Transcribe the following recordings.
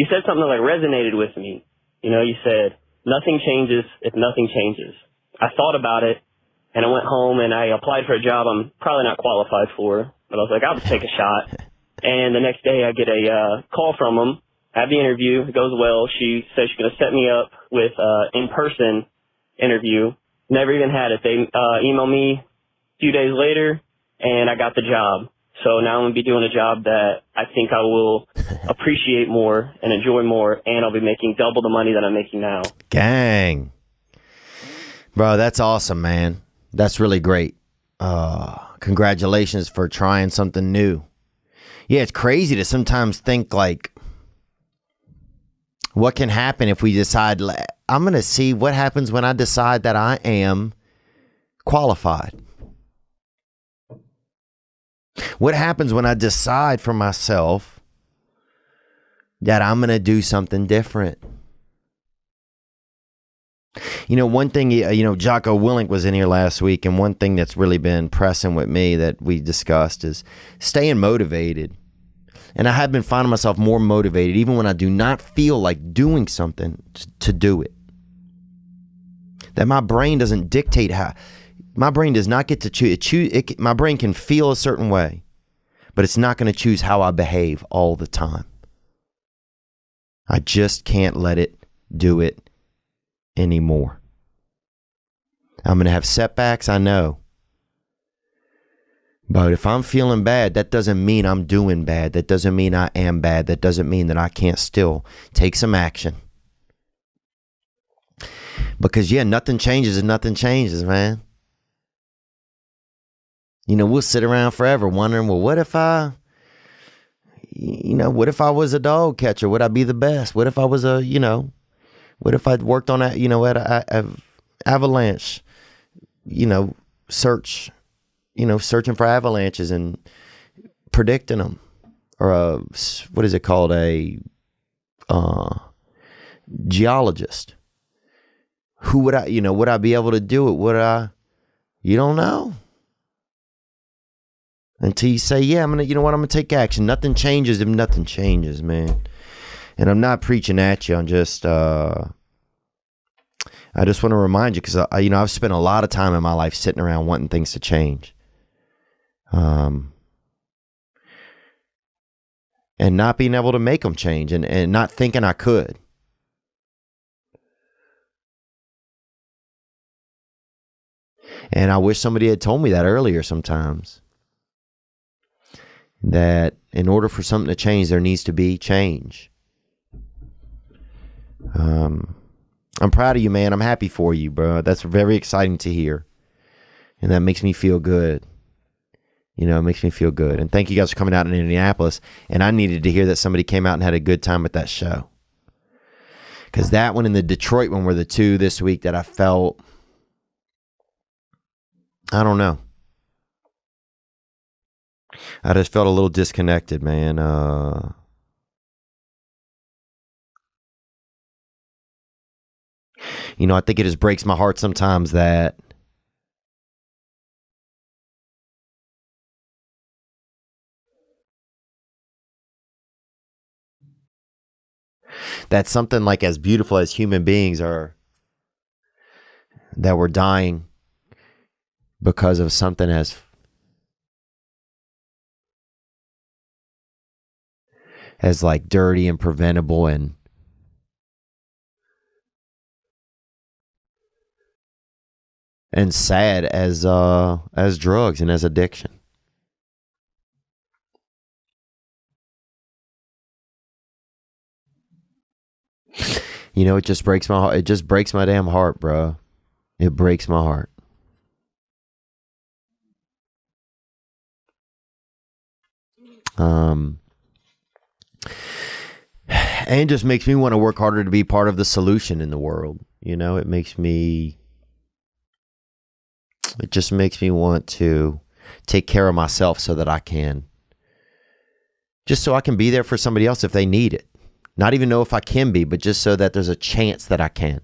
you said something that like resonated with me. You know, you said, nothing changes if nothing changes. I thought about it, and I went home and I applied for a job I'm probably not qualified for, but I was like, I'll just take a shot. And the next day I get a call from them. I have the interview. It goes well. She says she's going to set me up with in-person interview. Never even had it. They emailed me a few days later, and I got the job. So now I'm going to be doing a job that I think I will appreciate more and enjoy more, and I'll be making double the money that I'm making now. Gang. Bro, that's awesome, man. That's really great. Congratulations for trying something new. Yeah, it's crazy to sometimes think like, what can happen if we decide, I'm going to see what happens when I decide that I am qualified. What happens when I decide for myself that I'm going to do something different? You know, one thing, Jocko Willink was in here last week, and one thing that's really been pressing with me that we discussed is staying motivated. And I have been finding myself more motivated, even when I do not feel like doing something, to do it. That my brain doesn't dictate how. My brain does not get to choose. My brain can feel a certain way, but it's not going to choose how I behave all the time. I just can't let it do it anymore. I'm going to have setbacks, I know. But if I'm feeling bad, that doesn't mean I'm doing bad. That doesn't mean I am bad. That doesn't mean that I can't still take some action. Because, yeah, nothing changes if nothing changes, man. You know, we'll sit around forever wondering, well, what if I was a dog catcher? Would I be the best? What if I was what if I'd worked on at avalanche, searching for avalanches and predicting them, or what is it called? A geologist. Who would would I be able to do it? You don't know. Until you say, yeah, I'm going to take action. Nothing changes if nothing changes, man. And I'm not preaching at you. I'm just, I just want to remind you, because, I've spent a lot of time in my life sitting around wanting things to change. And not being able to make them change, and not thinking I could. And I wish somebody had told me that earlier sometimes. That in order for something to change, there needs to be change. I'm proud of you, man. I'm happy for you, bro. That's very exciting to hear. And that makes me feel good. It makes me feel good. And thank you guys for coming out in Indianapolis. And I needed to hear that somebody came out and had a good time at that show. Because that one and the Detroit one were the two this week that I felt, I don't know. I just felt a little disconnected, man. I think it just breaks my heart sometimes that something like as beautiful as human beings are, that we're dying because of something as like dirty and preventable and sad as drugs and as addiction. It just breaks my heart. It just breaks my damn heart, bro. It breaks my heart. And just makes me want to work harder to be part of the solution in the world. It just makes me want to take care of myself so that I can be there for somebody else if they need it. Not even know if I can be, but just so that there's a chance that I can.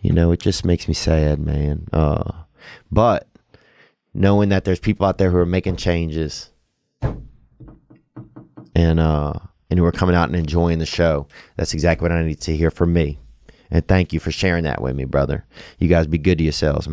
It just makes me sad, man. But knowing that there's people out there who are making changes and and who are coming out and enjoying the show. That's exactly what I need to hear from me. And thank you for sharing that with me, brother. You guys be good to yourselves, man.